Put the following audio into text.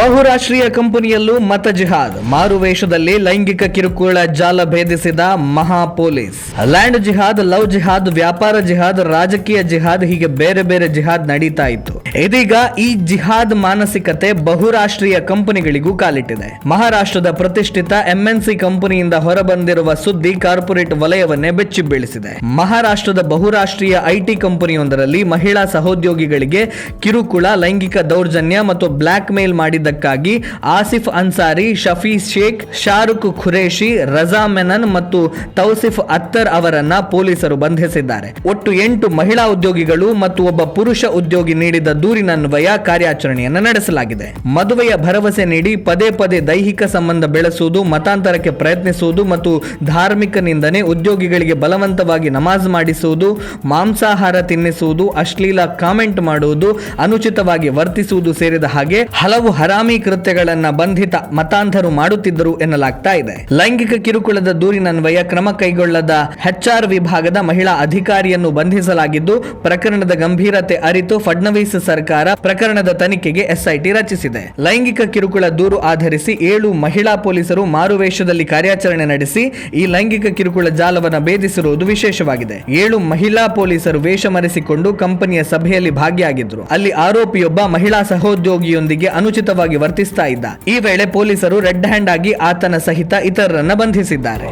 ಬಹುರಾಷ್ಟ್ರೀಯ ಕಂಪನಿಯಲ್ಲೂ ಮತ ಜಿಹಾದ್, ಮಾರುವೇಷದಲ್ಲಿ ಲೈಂಗಿಕ ಕಿರುಕುಳ ಜಾಲ ಭೇದಿಸಿದ ಮಹಾ ಪೊಲೀಸ್. ಲ್ಯಾಂಡ್ ಜಿಹಾದ್, ಲವ್ ಜಿಹಾದ್, ವ್ಯಾಪಾರ ಜಿಹಾದ್, ರಾಜಕೀಯ ಜಿಹಾದ್, ಹೀಗೆ ಬೇರೆ ಬೇರೆ ಜಿಹಾದ್ ನಡೀತಾ ಇತ್ತು. ಇದೀಗ ಈ ಜಿಹಾದ್ ಮಾನಸಿಕತೆ ಬಹುರಾಷ್ಟ್ರೀಯ ಕಂಪನಿಗಳಿಗೂ ಕಾಲಿಟ್ಟಿದೆ. ಮಹಾರಾಷ್ಟ್ರದ ಪ್ರತಿಷ್ಠಿತ ಎಂಎನ್ಸಿ ಕಂಪನಿಯಿಂದ ಹೊರಬಂದಿರುವ ಸುದ್ದಿ ಕಾರ್ಪೊರೇಟ್ ವಲಯವನ್ನೇ ಬೆಚ್ಚಿ ಬೀಳಿಸಿದೆ. ಮಹಾರಾಷ್ಟ್ರದ ಬಹುರಾಷ್ಟ್ರೀಯ ಐಟಿ ಕಂಪನಿಯೊಂದರಲ್ಲಿ ಮಹಿಳಾ ಸಹೋದ್ಯೋಗಿಗಳಿಗೆ ಕಿರುಕುಳ, ಲೈಂಗಿಕ ದೌರ್ಜನ್ಯ ಮತ್ತು ಬ್ಲಾಕ್ ಮೇಲ್ ಮಾಡಿದ್ದಕ್ಕಾಗಿ ಆಸಿಫ್ ಅನ್ಸಾರಿ, ಶಫಿ ಶೇಖ್, ಶಾರುಖ್ ಖುರೇಶಿ, ರಜಾ ಮೆನನ್ ಮತ್ತು ತೌಸಿಫ್ ಅತ್ತರ್ ಅವರನ್ನ ಪೊಲೀಸರು ಬಂಧಿಸಿದ್ದಾರೆ. ಒಟ್ಟು 8 ಮಹಿಳಾ ಉದ್ಯೋಗಿಗಳು ಮತ್ತು ಒಬ್ಬ ಪುರುಷ ಉದ್ಯೋಗಿ ನೀಡಿದ ದೂರಿನನ್ವಯ ಕಾರ್ಯಾಚರಣೆಯನ್ನು ನಡೆಸಲಾಗಿದೆ. ಮದುವೆಯ ಭರವಸೆ ನೀಡಿ ಪದೇ ಪದೇ ದೈಹಿಕ ಸಂಬಂಧ ಬೆಳೆಸುವುದು, ಮತಾಂತರಕ್ಕೆ ಪ್ರಯತ್ನಿಸುವುದು ಮತ್ತು ಧಾರ್ಮಿಕ ನಿಂದನೆ, ಉದ್ಯೋಗಿಗಳಿಗೆ ಬಲವಂತವಾಗಿ ನಮಾಜ್ ಮಾಡಿಸುವುದು, ಮಾಂಸಾಹಾರ ತಿನ್ನಿಸುವುದು, ಅಶ್ಲೀಲ ಕಾಮೆಂಟ್ ಮಾಡುವುದು, ಅನುಚಿತವಾಗಿ ವರ್ತಿಸುವುದು ಸೇರಿದ ಹಾಗೆ ಹಲವು ಹರಾಮಿ ಕೃತ್ಯಗಳನ್ನ ಬಂಧಿತ ಮತಾಂಧರು ಮಾಡುತ್ತಿದ್ದರು ಎನ್ನಲಾಗ್ತಾ ಇದೆ. ಲೈಂಗಿಕ ಕಿರುಕುಳದ ದೂರಿನನ್ವಯ ಕ್ರಮ ಕೈಗೊಳ್ಳದ HR ವಿಭಾಗದ ಮಹಿಳಾ ಅಧಿಕಾರಿಯನ್ನು ಬಂಧಿಸಲಾಗಿದ್ದು, ಪ್ರಕರಣದ ಗಂಭೀರತೆ ಅರಿತು ಫಡ್ನವೀಸ್ ಸರ್ಕಾರ ಪ್ರಕರಣದ ತನಿಖೆಗೆ SIT ರಚಿಸಿದೆ. ಲೈಂಗಿಕ ಕಿರುಕುಳ ದೂರು ಆಧರಿಸಿ 7 ಮಹಿಳಾ ಪೊಲೀಸರು ಮಾರುವೇಷದಲ್ಲಿ ಕಾರ್ಯಾಚರಣೆ ನಡೆಸಿ ಈ ಲೈಂಗಿಕ ಕಿರುಕುಳ ಜಾಲವನ್ನು ಭೇದಿಸಿರುವುದು ವಿಶೇಷವಾಗಿದೆ. 7 ಮಹಿಳಾ ಪೊಲೀಸರು ವೇಷ ಮರೆಸಿಕೊಂಡು ಕಂಪನಿಯ ಸಭೆಯಲ್ಲಿ ಭಾಗಿಯಾಗಿದ್ದರು. ಅಲ್ಲಿ ಆರೋಪಿಯೊಬ್ಬ ಮಹಿಳಾ ಸಹೋದ್ಯೋಗಿಯೊಂದಿಗೆ ಅನುಚಿತವಾಗಿ ವರ್ತಿಸ್ತಾ ಇದ್ದ. ಈ ವೇಳೆ ಪೊಲೀಸರು ರೆಡ್ ಹ್ಯಾಂಡ್ ಆಗಿ ಆತನ ಸಹಿತ ಇತರರನ್ನ ಬಂಧಿಸಿದ್ದಾರೆ.